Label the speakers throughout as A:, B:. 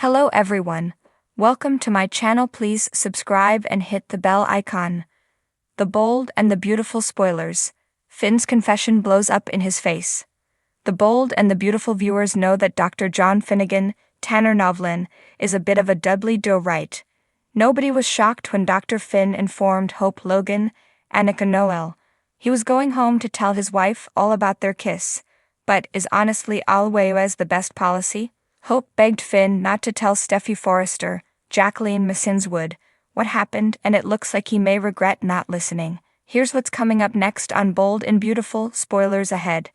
A: Hello everyone. Welcome to my channel. Please subscribe and hit the bell icon. The bold and the beautiful spoilers. Finn's confession blows up in his face. The bold and the beautiful viewers know that Dr. John Finnegan, Tanner Novlin, is a bit of a Dudley Do Right. Nobody was shocked when Dr. Finn informed Hope Logan, Annika Noel, he was going home to tell his wife all about their kiss. But is honestly always the best policy? Hope begged Finn not to tell Steffy Forrester, Jacqueline Massinswood, what happened, and it looks like he may regret not listening. Here's what's coming up next on Bold and Beautiful spoilers ahead.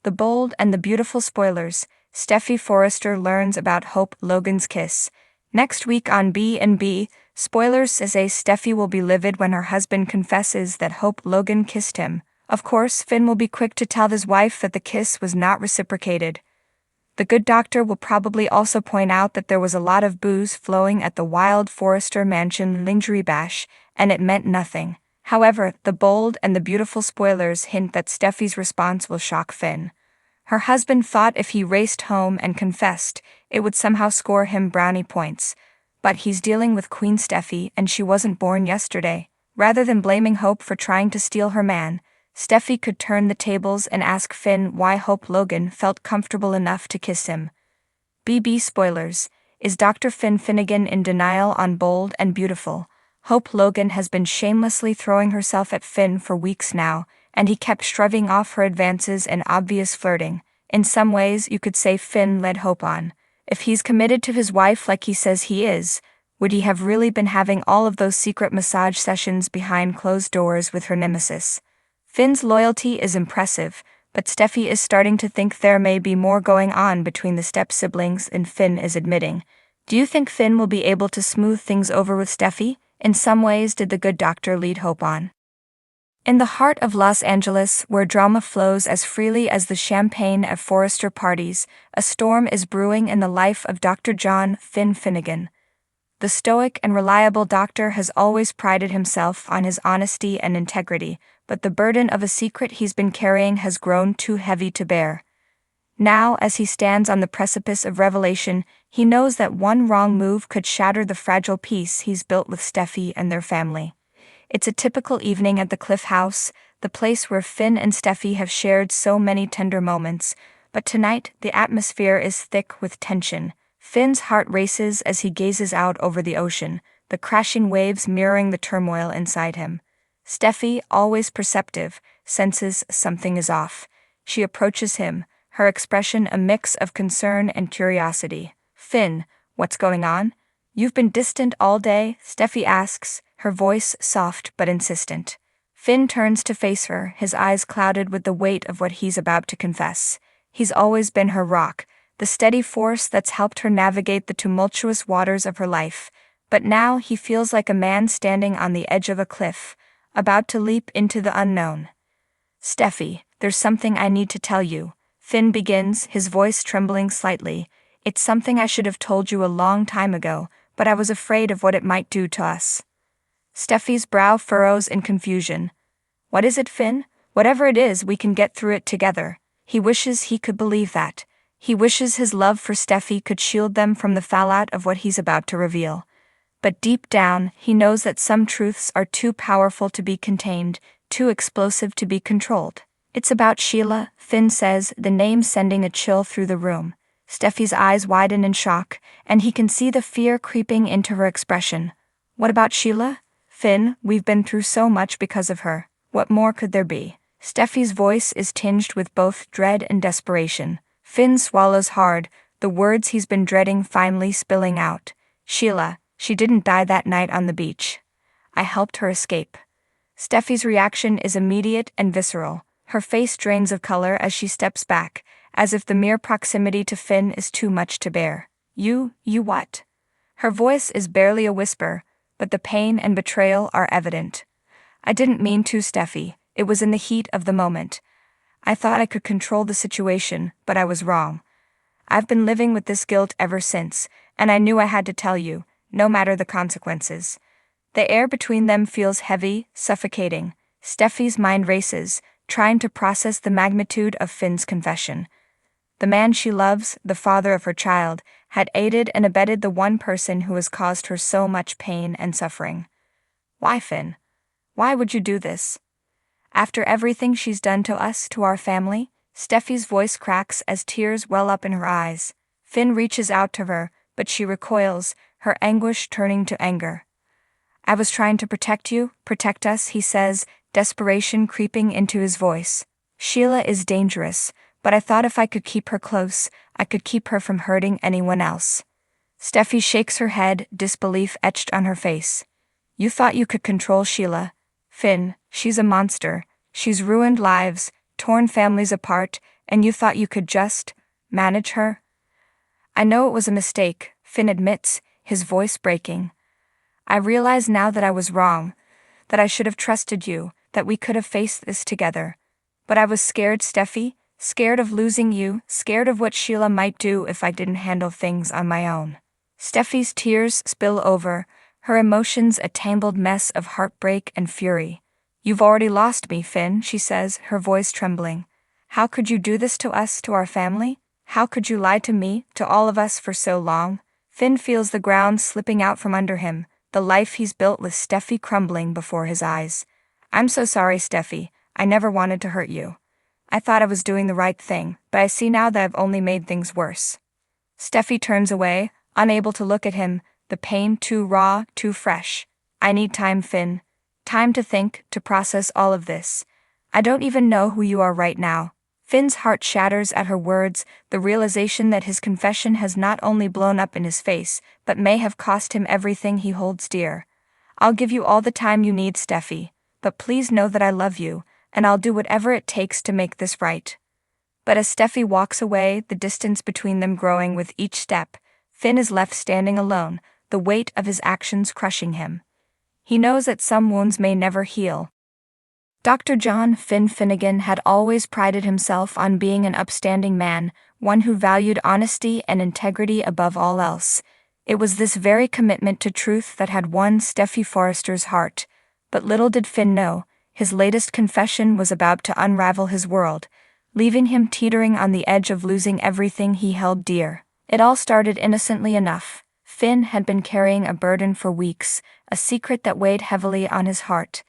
A: The bold and the beautiful spoilers. Steffy Forrester learns about Hope Logan's kiss. Next week on B&B, spoilers say Steffy will be livid when her husband confesses that Hope Logan kissed him. Of course, Finn will be quick to tell his wife that the kiss was not reciprocated. The good doctor will probably also point out that there was a lot of booze flowing at the Wild Forrester Mansion lingerie bash, and it meant nothing. However, the bold and the beautiful spoilers hint that Steffy's response will shock Finn. Her husband thought if he raced home and confessed, it would somehow score him brownie points. But he's dealing with Queen Steffy and she wasn't born yesterday. Rather than blaming Hope for trying to steal her man, Steffy could turn the tables and ask Finn why Hope Logan felt comfortable enough to kiss him. BB spoilers. Is Dr. Finn Finnegan in denial on Bold and Beautiful? Hope Logan has been shamelessly throwing herself at Finn for weeks now, and he kept shrugging off her advances and obvious flirting. In some ways, you could say Finn led Hope on. If he's committed to his wife like he says he is, would he have really been having all of those secret massage sessions behind closed doors with her nemesis? Finn's loyalty is impressive, but Steffy is starting to think there may be more going on between the step-siblings than Finn is admitting. Do you think Finn will be able to smooth things over with Steffy? In some ways did the good doctor lead Hope on. In the heart of Los Angeles, where drama flows as freely as the champagne at Forrester parties, a storm is brewing in the life of Dr. John Finn Finnegan. The stoic and reliable doctor has always prided himself on his honesty and integrity, but the burden of a secret he's been carrying has grown too heavy to bear. Now, as he stands on the precipice of revelation, he knows that one wrong move could shatter the fragile peace he's built with Steffy and their family. It's a typical evening at the Cliff House, the place where Finn and Steffy have shared so many tender moments, but tonight the atmosphere is thick with tension. Finn's heart races as he gazes out over the ocean, the crashing waves mirroring the turmoil inside him. Steffy, always perceptive, senses something is off. She approaches him, her expression a mix of concern and curiosity. "Finn, what's going on? You've been distant all day?" Steffy asks, her voice soft but insistent. Finn turns to face her, his eyes clouded with the weight of what he's about to confess. He's always been her rock, the steady force that's helped her navigate the tumultuous waters of her life. But now he feels like a man standing on the edge of a cliff, about to leap into the unknown. "Steffy, there's something I need to tell you," Finn begins, his voice trembling slightly. "It's something I should have told you a long time ago, but I was afraid of what it might do to us." Steffy's brow furrows in confusion. "What is it, Finn? Whatever it is, we can get through it together." He wishes he could believe that. He wishes his love for Steffy could shield them from the fallout of what he's about to reveal. But deep down, he knows that some truths are too powerful to be contained, too explosive to be controlled. "It's about Sheila," Finn says, the name sending a chill through the room. Steffy's eyes widen in shock, and he can see the fear creeping into her expression. "What about Sheila?" "Finn, we've been through so much because of her. What more could there be?" Steffy's voice is tinged with both dread and desperation. Finn swallows hard, the words he's been dreading finally spilling out. "Sheila, she didn't die that night on the beach. I helped her escape." Steffy's reaction is immediate and visceral. Her face drains of color as she steps back, as if the mere proximity to Finn is too much to bear. You what?" Her voice is barely a whisper, but the pain and betrayal are evident. "I didn't mean to, Steffy. It was in the heat of the moment. I thought I could control the situation, but I was wrong. I've been living with this guilt ever since, and I knew I had to tell you, no matter the consequences." The air between them feels heavy, suffocating. Steffy's mind races, trying to process the magnitude of Finn's confession. The man she loves, the father of her child, had aided and abetted the one person who has caused her so much pain and suffering. Why, Finn? Why would you do this? After everything she's done to us, to our family? Steffi's voice cracks as tears well up in her eyes. Finn reaches out to her, but she recoils, her anguish turning to anger. I was trying to protect you, protect us, he says, desperation creeping into his voice. Sheila is dangerous, but I thought if I could keep her close, I could keep her from hurting anyone else. Steffi shakes her head, disbelief etched on her face. You thought you could control Sheila? Finn, she's a monster. She's ruined lives, torn families apart, and you thought you could just manage her? I know it was a mistake, Finn admits, his voice breaking. I realize now that I was wrong, that I should have trusted you, that we could have faced this together. But I was scared, Steffi, scared of losing you, scared of what Sheila might do if I didn't handle things on my own. Steffi's tears spill over, her emotions a tangled mess of heartbreak and fury. You've already lost me, Finn, she says, her voice trembling. How could you do this to us, to our family? How could you lie to me, to all of us for so long? Finn feels the ground slipping out from under him, the life he's built with Steffi crumbling before his eyes. I'm so sorry, Steffi. I never wanted to hurt you. I thought I was doing the right thing, but I see now that I've only made things worse. Steffi turns away, unable to look at him, the pain too raw, too fresh. I need time, Finn. Time to think, to process all of this. I don't even know who you are right now. Finn's heart shatters at her words, the realization that his confession has not only blown up in his face, but may have cost him everything he holds dear. I'll give you all the time you need, Steffi, but please know that I love you, and I'll do whatever it takes to make this right. But as Steffi walks away, the distance between them growing with each step, Finn is left standing alone, the weight of his actions crushing him. He knows that some wounds may never heal. Dr. John Finn Finnegan had always prided himself on being an upstanding man, one who valued honesty and integrity above all else. It was this very commitment to truth that had won Steffi Forrester's heart. But little did Finn know, his latest confession was about to unravel his world, leaving him teetering on the edge of losing everything he held dear. It all started innocently enough. Finn had been carrying a burden for weeks, a secret that weighed heavily on his heart.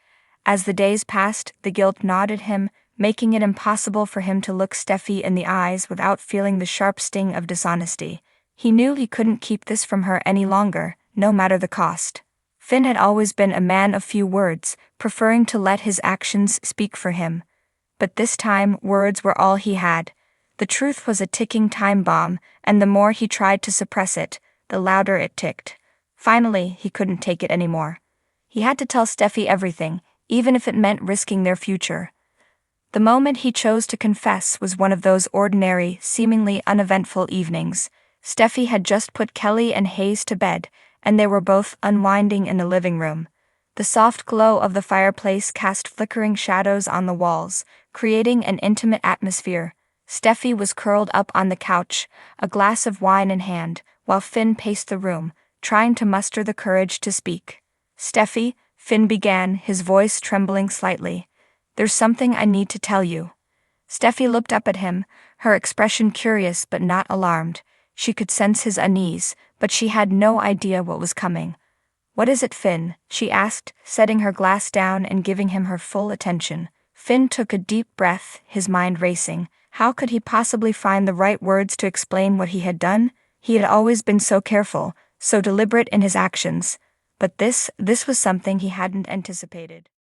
A: As the days passed, the guilt gnawed at him, making it impossible for him to look Steffi in the eyes without feeling the sharp sting of dishonesty. He knew he couldn't keep this from her any longer, no matter the cost. Finn had always been a man of few words, preferring to let his actions speak for him. But this time, words were all he had. The truth was a ticking time bomb, and the more he tried to suppress it, the louder it ticked. Finally, he couldn't take it anymore. He had to tell Steffi everything, even if it meant risking their future. The moment he chose to confess was one of those ordinary, seemingly uneventful evenings. Steffi had just put Kelly and Hayes to bed, and they were both unwinding in the living room. The soft glow of the fireplace cast flickering shadows on the walls, creating an intimate atmosphere. Steffi was curled up on the couch, a glass of wine in hand, while Finn paced the room, trying to muster the courage to speak. Steffi, Finn began, his voice trembling slightly. There's something I need to tell you. Steffi looked up at him, her expression curious but not alarmed. She could sense his unease, but she had no idea what was coming. What is it, Finn? She asked, setting her glass down and giving him her full attention. Finn took a deep breath, his mind racing. How could he possibly find the right words to explain what he had done? He had always been so careful, so deliberate in his actions. But this was something he hadn't anticipated.